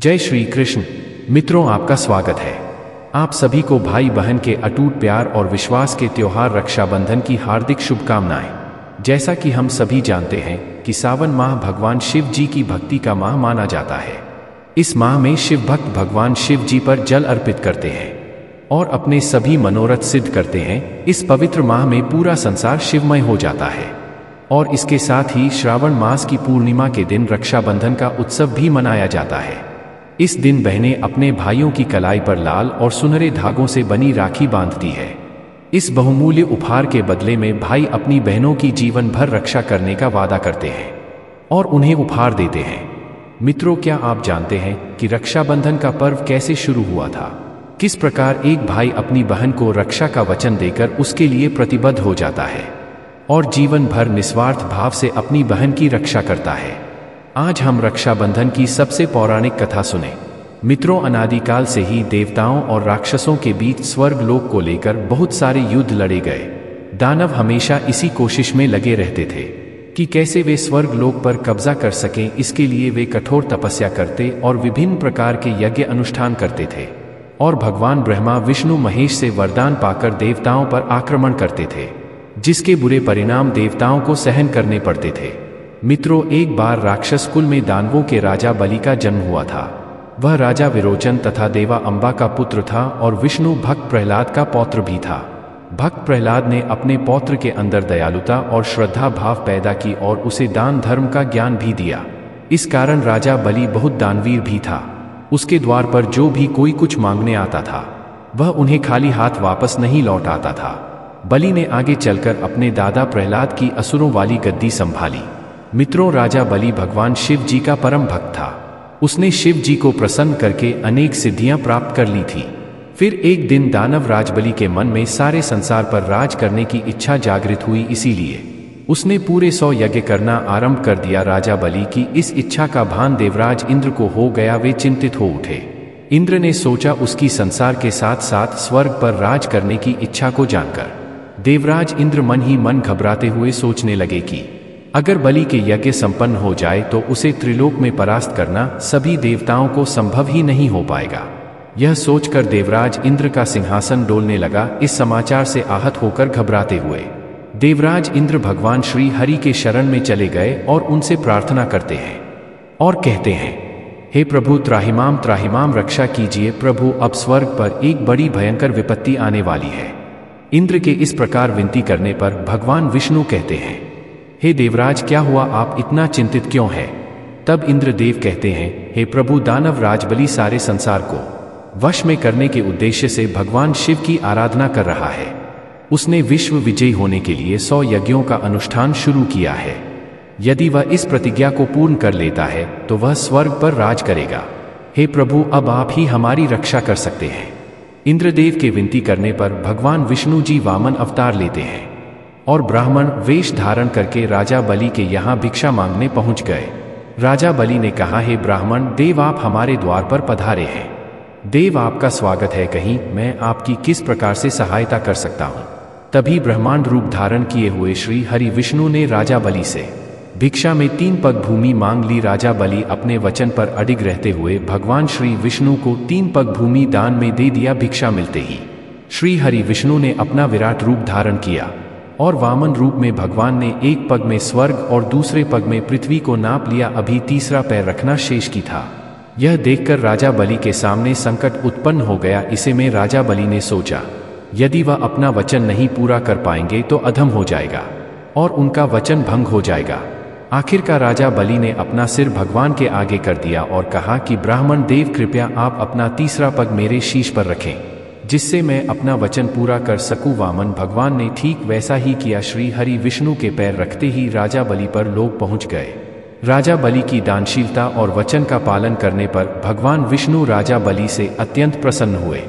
जय श्री कृष्ण। मित्रों, आपका स्वागत है। आप सभी को भाई बहन के अटूट प्यार और विश्वास के त्योहार रक्षाबंधन की हार्दिक शुभकामनाएं। जैसा कि हम सभी जानते हैं कि सावन माह भगवान शिव जी की भक्ति का माह माना जाता है। इस माह में शिव भक्त भगवान शिव जी पर जल अर्पित करते हैं और अपने सभी मनोरथ सिद्ध करते हैं। इस पवित्र माह में पूरा संसार शिवमय हो जाता है और इसके साथ ही श्रावण मास की पूर्णिमा के दिन रक्षाबंधन का उत्सव भी मनाया जाता है। इस दिन बहनें अपने भाइयों की कलाई पर लाल और सुनहरे धागों से बनी राखी बांधती है। इस बहुमूल्य उपहार के बदले में भाई अपनी बहनों की जीवन भर रक्षा करने का वादा करते हैं और उन्हें उपहार देते हैं। मित्रों, क्या आप जानते हैं कि रक्षाबंधन का पर्व कैसे शुरू हुआ था? किस प्रकार एक भाई अपनी बहन को रक्षा का वचन देकर उसके लिए प्रतिबद्ध हो जाता है और जीवन भर निस्वार्थ भाव से अपनी बहन की रक्षा करता है। आज हम रक्षाबंधन की सबसे पौराणिक कथा सुने। मित्रों, अनादिकाल से ही देवताओं और राक्षसों के बीच स्वर्ग लोक को लेकर बहुत सारे युद्ध लड़े गए। दानव हमेशा इसी कोशिश में लगे रहते थे कि कैसे वे स्वर्ग लोक पर कब्जा कर सकें। इसके लिए वे कठोर तपस्या करते और विभिन्न प्रकार के यज्ञ अनुष्ठान करते थे और भगवान ब्रह्मा विष्णु महेश से वरदान पाकर देवताओं पर आक्रमण करते थे, जिसके बुरे परिणाम देवताओं को सहन करने पड़ते थे। मित्रों, एक बार राक्षस कुल में दानवों के राजा बलि का जन्म हुआ था। वह राजा विरोचन तथा देवा अंबा का पुत्र था और विष्णु भक्त प्रहलाद का पौत्र भी था। भक्त प्रहलाद ने अपने पौत्र के अंदर दयालुता और श्रद्धा भाव पैदा की और उसे दान धर्म का ज्ञान भी दिया। इस कारण राजा बलि बहुत दानवीर भी था। उसके द्वार पर जो भी कोई कुछ मांगने आता था वह उन्हें खाली हाथ वापस नहीं लौट आता था। बलि ने आगे चलकर अपने दादा प्रहलाद की असुरों वाली गद्दी संभाली। मित्रों, राजा बलि भगवान शिव जी का परम भक्त था। उसने शिव जी को प्रसन्न करके अनेक सिद्धियां प्राप्त कर ली थी। फिर एक दिन दानव राज बलि के मन में सारे संसार पर राज करने की इच्छा जागृत हुई। इसीलिए उसने पूरे 100 यज्ञ करना आरंभ कर दिया। राजा बलि की इस इच्छा का भान देवराज इंद्र को हो गया। वे चिंतित हो उठे। इंद्र ने सोचा उसकी संसार के साथ साथ स्वर्ग पर राज करने की इच्छा को जानकर देवराज इंद्र मन ही मन घबराते हुए सोचने लगे कि अगर बलि के यज्ञ संपन्न हो जाए तो उसे त्रिलोक में परास्त करना सभी देवताओं को संभव ही नहीं हो पाएगा। यह सोचकर देवराज इंद्र का सिंहासन डोलने लगा। इस समाचार से आहत होकर घबराते हुए देवराज इंद्र भगवान श्री हरि के शरण में चले गए और उनसे प्रार्थना करते हैं और कहते हैं, हे प्रभु, त्राहिमाम त्राहिमाम, रक्षा कीजिए। प्रभु, अब स्वर्ग पर एक बड़ी भयंकर विपत्ति आने वाली है। इंद्र के इस प्रकार विनती करने पर भगवान विष्णु कहते हैं, हे देवराज, क्या हुआ? आप इतना चिंतित क्यों हैं? तब इंद्रदेव कहते हैं, हे प्रभु, दानव राज बलि सारे संसार को वश में करने के उद्देश्य से भगवान शिव की आराधना कर रहा है। उसने विश्व विजयी होने के लिए 100 यज्ञों का अनुष्ठान शुरू किया है। यदि वह इस प्रतिज्ञा को पूर्ण कर लेता है तो वह स्वर्ग पर राज करेगा। हे प्रभु, अब आप ही हमारी रक्षा कर सकते हैं। इंद्रदेव के विनती करने पर भगवान विष्णु जी वामन अवतार लेते हैं और ब्राह्मण वेश धारण करके राजा बलि के यहाँ भिक्षा मांगने पहुंच गए। राजा बलि ने कहा, हे ब्राह्मण देव, आप हमारे द्वार पर पधारे हैं। देव, आपका स्वागत है। कहीं मैं आपकी किस प्रकार से सहायता कर सकता हूँ? तभी ब्रह्मांड रूप धारण किए हुए श्री हरि विष्णु ने राजा बलि से भिक्षा में 3 पग भूमि मांग ली। राजा बलि अपने वचन पर अडिग रहते हुए भगवान श्री विष्णु को 3 पग भूमि दान में दे दिया। भिक्षा मिलते ही श्री हरि विष्णु ने अपना विराट रूप धारण किया और वामन रूप में भगवान ने एक पग में स्वर्ग और दूसरे पग में पृथ्वी को नाप लिया। अभी तीसरा पैर रखना शेष की था। यह देखकर राजा बलि के सामने संकट उत्पन्न हो गया। इसे में राजा बलि ने सोचा, यदि वह अपना वचन नहीं पूरा कर पाएंगे तो अधम हो जाएगा और उनका वचन भंग हो जाएगा। आखिरकार राजा बलि ने अपना सिर भगवान के आगे कर दिया और कहा कि ब्राह्मण देव, कृपया आप अपना तीसरा पग मेरे शीश पर रखें, जिससे मैं अपना वचन पूरा कर सकूं। वामन भगवान ने ठीक वैसा ही किया। श्री हरि विष्णु के पैर रखते ही राजा बलि पर लोग पहुंच गए। राजा बलि की दानशीलता और वचन का पालन करने पर भगवान विष्णु राजा बलि से अत्यंत प्रसन्न हुए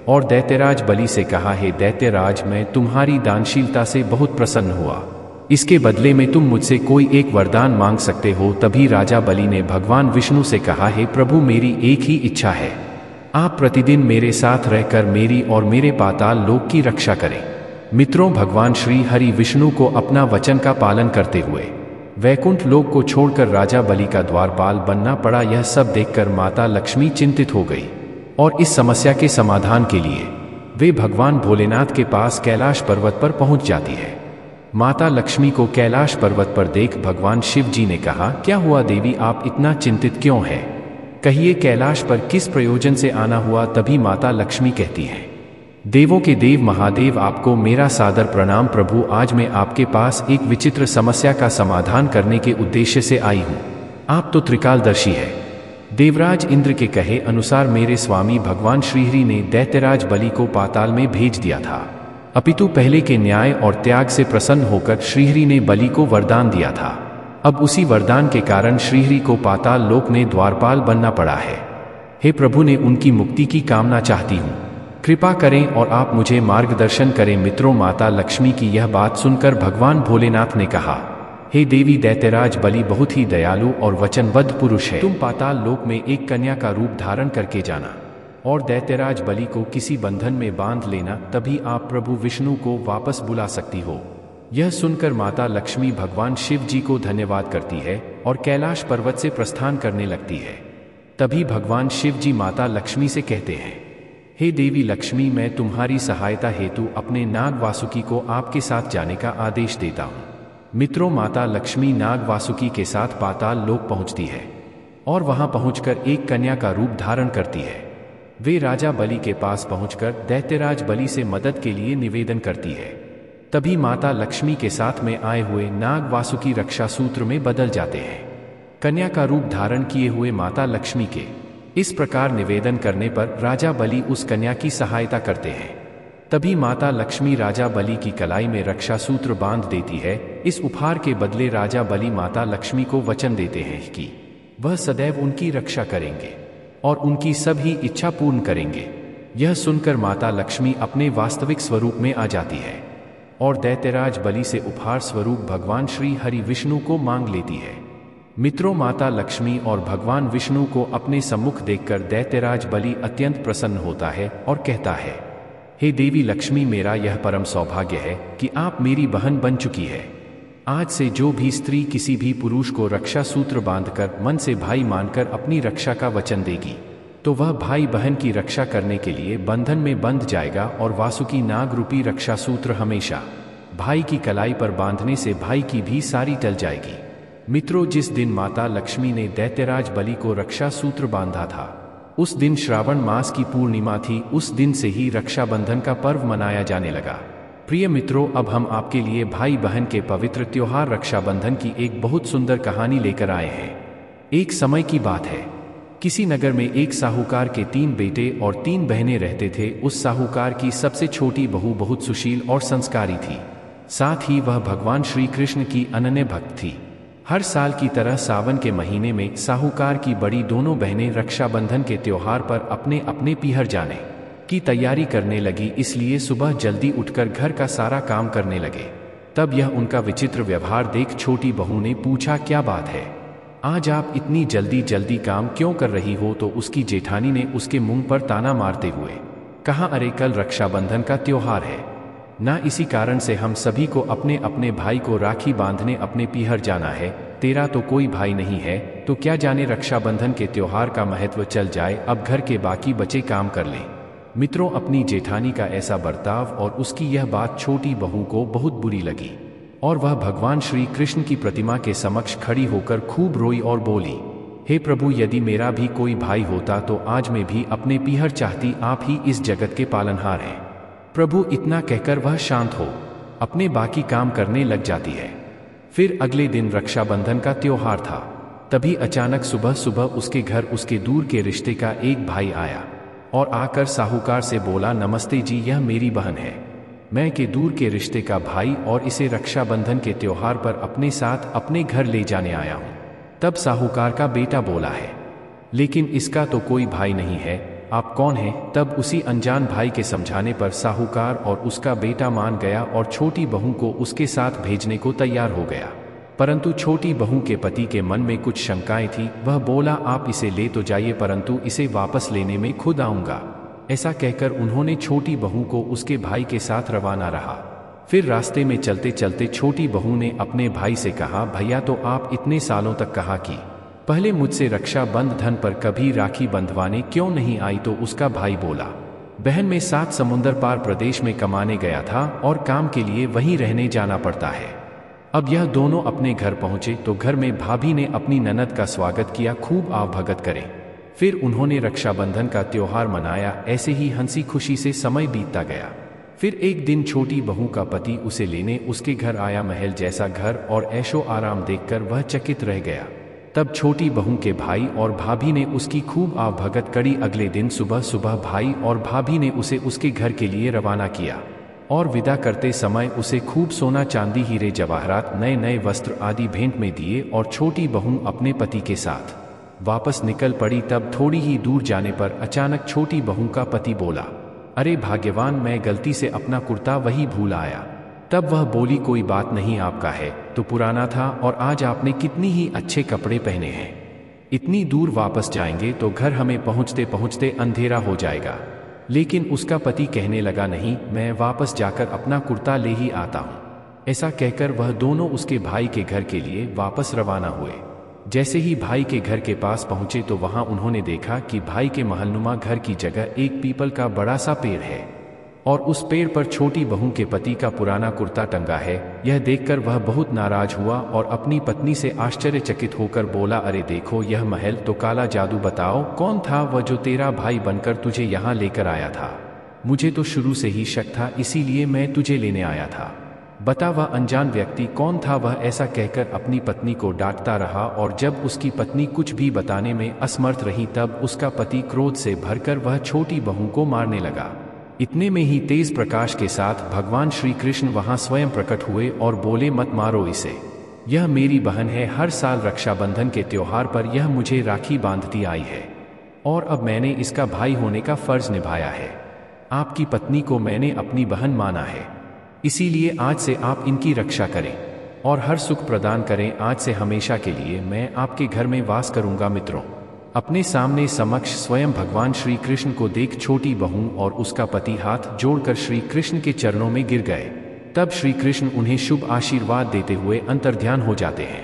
और दैत्यराज बलि से कहा, हे दैत्यराज, मैं तुम्हारी दानशीलता से बहुत प्रसन्न हुआ। इसके बदले में तुम मुझसे कोई एक वरदान मांग सकते हो। तभी राजा बलि ने भगवान विष्णु से कहा, हे प्रभु, मेरी एक ही इच्छा है। आप प्रतिदिन मेरे साथ रहकर मेरी और मेरे पाताल लोक की रक्षा करें। मित्रों, भगवान श्री हरि विष्णु को अपना वचन का पालन करते हुए वैकुंठ लोक को छोड़कर राजा बलि का द्वारपाल बनना पड़ा। यह सब देखकर माता लक्ष्मी चिंतित हो गई और इस समस्या के समाधान के लिए वे भगवान भोलेनाथ के पास कैलाश पर्वत पर पहुंच जाती है। माता लक्ष्मी को कैलाश पर्वत पर देख भगवान शिव जी ने कहा, क्या हुआ देवी, आप इतना चिंतित क्यों हैं? कहिए कैलाश पर किस प्रयोजन से आना हुआ? तभी माता लक्ष्मी कहती हैं, देवों के देव महादेव, आपको मेरा सादर प्रणाम प्रभु। आज मैं आपके पास एक विचित्र समस्या का समाधान करने के उद्देश्य से आई हूँ। आप तो त्रिकालदर्शी है। देवराज इंद्र के कहे अनुसार मेरे स्वामी भगवान श्रीहरि ने दैत्यराज बलि को पाताल में भेज दिया था, अपितु पहले के न्याय और त्याग से प्रसन्न होकर श्रीहरि ने बलि को वरदान दिया था। अब उसी वरदान के कारण श्रीहरि को पाताल लोक में द्वारपाल बनना पड़ा है। हे प्रभु, ने उनकी मुक्ति की कामना चाहती हूँ, कृपा करें और आप मुझे मार्गदर्शन करें। मित्रों, माता लक्ष्मी की यह बात सुनकर भगवान भोलेनाथ ने कहा, हे देवी, दैत्यराज बलि बहुत ही दयालु और वचनबद्ध पुरुष है। तुम पाताल लोक में एक कन्या का रूप धारण करके जाना और दैत्यराज बलि को किसी बंधन में बांध लेना, तभी आप प्रभु विष्णु को वापस बुला सकती हो। यह सुनकर माता लक्ष्मी भगवान शिव जी को धन्यवाद करती है और कैलाश पर्वत से प्रस्थान करने लगती है। तभी भगवान शिव जी माता लक्ष्मी से कहते हैं, हे देवी लक्ष्मी, मैं तुम्हारी सहायता हेतु अपने नाग वासुकी को आपके साथ जाने का आदेश देता हूँ। मित्रों, माता लक्ष्मी नाग वासुकी के साथ पाताल लोक पहुँचती है और वहां पहुंचकर एक कन्या का रूप धारण करती है। वे राजा बलि के पास पहुंचकर दैत्यराज बलि से मदद के लिए निवेदन करती है। तभी माता लक्ष्मी के साथ में आए हुए नाग वासुकी रक्षा सूत्र में बदल जाते हैं। कन्या का रूप धारण किए हुए माता लक्ष्मी के इस प्रकार निवेदन करने पर राजा बलि उस कन्या की सहायता करते हैं। तभी माता लक्ष्मी राजा बलि की कलाई में रक्षा सूत्र बांध देती है। इस उपहार के बदले राजा बलि माता लक्ष्मी को वचन देते हैं कि वह सदैव उनकी रक्षा करेंगे और उनकी सभी इच्छा पूर्ण करेंगे। यह सुनकर माता लक्ष्मी अपने वास्तविक स्वरूप में आ जाती है और दैत्यराज बलि से उपहार स्वरूप भगवान श्री हरि विष्णु को मांग लेती है। मित्रों, माता लक्ष्मी और भगवान विष्णु को अपने सम्मुख देखकर दैत्यराज बलि अत्यंत प्रसन्न होता है और कहता है, हे देवी लक्ष्मी, मेरा यह परम सौभाग्य है कि आप मेरी बहन बन चुकी है। आज से जो भी स्त्री किसी भी पुरुष को रक्षा सूत्र बांधकर मन से भाई मानकर अपनी रक्षा का वचन देगी, तो वह भाई बहन की रक्षा करने के लिए बंधन में बंध जाएगा और वासुकी नाग रूपी रक्षा सूत्र हमेशा भाई की कलाई पर बांधने से भाई की भी सारी टल जाएगी। मित्रों, जिस दिन माता लक्ष्मी ने दैत्यराज बलि को रक्षा सूत्र बांधा था, उस दिन श्रावण मास की पूर्णिमा थी। उस दिन से ही रक्षाबंधन का पर्व मनाया जाने लगा। प्रिय मित्रों, अब हम आपके लिए भाई बहन के पवित्र त्योहार रक्षाबंधन की एक बहुत सुंदर कहानी लेकर आए हैं। एक समय की बात है, किसी नगर में एक साहूकार के 3 बेटे और 3 बहनें रहते थे। उस साहूकार की सबसे छोटी बहू बहुत सुशील और संस्कारी थी। साथ ही वह भगवान श्री कृष्ण की अनन्य भक्त थी। हर साल की तरह सावन के महीने में साहूकार की बड़ी दोनों बहनें रक्षाबंधन के त्योहार पर अपने अपने पीहर जाने की तैयारी करने लगी। इसलिए सुबह जल्दी उठकर घर का सारा काम करने लगे। तब यह उनका विचित्र व्यवहार देख छोटी बहू ने पूछा, क्या बात है, आज आप इतनी जल्दी जल्दी काम क्यों कर रही हो? तो उसकी जेठानी ने उसके मुंह पर ताना मारते हुए कहा, अरे कल रक्षाबंधन का त्योहार है ना, इसी कारण से हम सभी को अपने अपने भाई को राखी बांधने अपने पीहर जाना है। तेरा तो कोई भाई नहीं है, तो क्या जाने रक्षाबंधन के त्योहार का महत्व चल जाए। अब घर के बाकी बचे काम कर लें। मित्रों, अपनी जेठानी का ऐसा बर्ताव और उसकी यह बात छोटी बहू को बहुत बुरी लगी और वह भगवान श्री कृष्ण की प्रतिमा के समक्ष खड़ी होकर खूब रोई और बोली, हे प्रभु, यदि मेरा भी कोई भाई होता तो आज मैं भी अपने पीहर चाहती। आप ही इस जगत के पालनहार हैं प्रभु। इतना कहकर वह शांत हो अपने बाकी काम करने लग जाती है। फिर अगले दिन रक्षाबंधन का त्योहार था। तभी अचानक सुबह सुबह उसके घर उसके दूर के रिश्ते का एक भाई आया और आकर साहूकार से बोला, नमस्ते जी, यह मेरी बहन है। मैं के दूर के रिश्ते का भाई और इसे रक्षाबंधन के त्योहार पर अपने साथ अपने घर ले जाने आया हूँ। तब साहूकार का बेटा बोला है, लेकिन इसका तो कोई भाई नहीं है, आप कौन हैं? तब उसी अनजान भाई के समझाने पर साहूकार और उसका बेटा मान गया और छोटी बहू को उसके साथ भेजने को तैयार हो गया। परंतु छोटी बहू के पति के मन में कुछ शंकाएं थी। वह बोला, आप इसे ले तो जाइए, परंतु इसे वापस लेने में खुद आऊंगा। ऐसा कहकर उन्होंने छोटी बहू को उसके भाई के साथ रवाना रहा। फिर रास्ते में चलते चलते छोटी बहू ने अपने भाई से कहा, भैया तो आप इतने सालों तक कहा कि पहले मुझसे रक्षा बंधन पर कभी राखी बंधवाने क्यों नहीं आई। तो उसका भाई बोला, बहन मैं 7 समुंदर पार प्रदेश में कमाने गया था और काम के लिए वहीं रहने जाना पड़ता है। अब यह दोनों अपने घर पहुंचे तो घर में भाभी ने अपनी ननद का स्वागत किया, खूब आवभगत करें। फिर उन्होंने रक्षाबंधन का त्योहार मनाया। ऐसे ही हंसी खुशी से समय बीतता गया। फिर एक दिन छोटी बहू का पति उसे लेने उसके घर आया। महल जैसा घर और ऐशो आराम देखकर वह चकित रह गया। तब छोटी बहू के भाई और भाभी ने उसकी खूब आवभगत करी। अगले दिन सुबह सुबह भाई और भाभी ने उसे उसके घर के लिए रवाना किया और विदा करते समय उसे खूब सोना चांदी हीरे जवाहरात नए नए वस्त्र आदि भेंट में दिए और छोटी बहू अपने पति के साथ वापस निकल पड़ी। तब थोड़ी ही दूर जाने पर अचानक छोटी बहू का पति बोला, अरे भाग्यवान, मैं गलती से अपना कुर्ता वही भूल आया। तब वह बोली, कोई बात नहीं, आपका है तो पुराना था और आज आपने कितनी ही अच्छे कपड़े पहने हैं। इतनी दूर वापस जाएंगे तो घर हमें पहुंचते पहुंचते अंधेरा हो जाएगा। लेकिन उसका पति कहने लगा, नहीं, मैं वापस जाकर अपना कुर्ता ले ही आता हूं। ऐसा कहकर वह दोनों उसके भाई के घर के लिए वापस रवाना हुए। जैसे ही भाई के घर के पास पहुंचे तो वहां उन्होंने देखा कि भाई के महलनुमा घर की जगह एक पीपल का बड़ा सा पेड़ है और उस पेड़ पर छोटी बहू के पति का पुराना कुर्ता टंगा है। यह देखकर वह बहुत नाराज हुआ और अपनी पत्नी से आश्चर्यचकित होकर बोला, अरे देखो, यह महल तो काला जादू। बताओ कौन था वह जो तेरा भाई बनकर तुझे यहाँ लेकर आया था? मुझे तो शुरू से ही शक था, इसीलिए मैं तुझे लेने आया था। बता वह अनजान व्यक्ति कौन था? वह ऐसा कहकर अपनी पत्नी को डांटता रहा और जब उसकी पत्नी कुछ भी बताने में असमर्थ रही तब उसका पति क्रोध से भरकर वह छोटी बहू को मारने लगा। इतने में ही तेज प्रकाश के साथ भगवान श्री कृष्ण वहां स्वयं प्रकट हुए और बोले, मत मारो इसे, यह मेरी बहन है। हर साल रक्षाबंधन के त्योहार पर यह मुझे राखी बांधती आई है और अब मैंने इसका भाई होने का फर्ज निभाया है। आपकी पत्नी को मैंने अपनी बहन माना है, इसीलिए आज से आप इनकी रक्षा करें और हर सुख प्रदान करें। आज से हमेशा के लिए मैं आपके घर में वास करूंगा। मित्रों, अपने सामने समक्ष स्वयं भगवान श्री कृष्ण को देख छोटी बहू और उसका पति हाथ जोड़कर श्री कृष्ण के चरणों में गिर गए। तब श्री कृष्ण उन्हें शुभ आशीर्वाद देते हुए अंतर्ध्यान हो जाते हैं।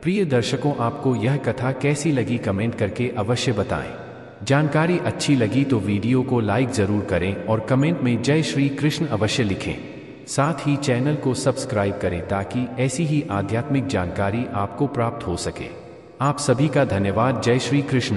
प्रिय दर्शकों, आपको यह कथा कैसी लगी कमेंट करके अवश्य बताएं। जानकारी अच्छी लगी तो वीडियो को लाइक जरूर करें और कमेंट में जय श्री कृष्ण अवश्य लिखें। साथ ही चैनल को सब्सक्राइब करें ताकि ऐसी ही आध्यात्मिक जानकारी आपको प्राप्त हो सके। आप सभी का धन्यवाद। जय श्री कृष्ण।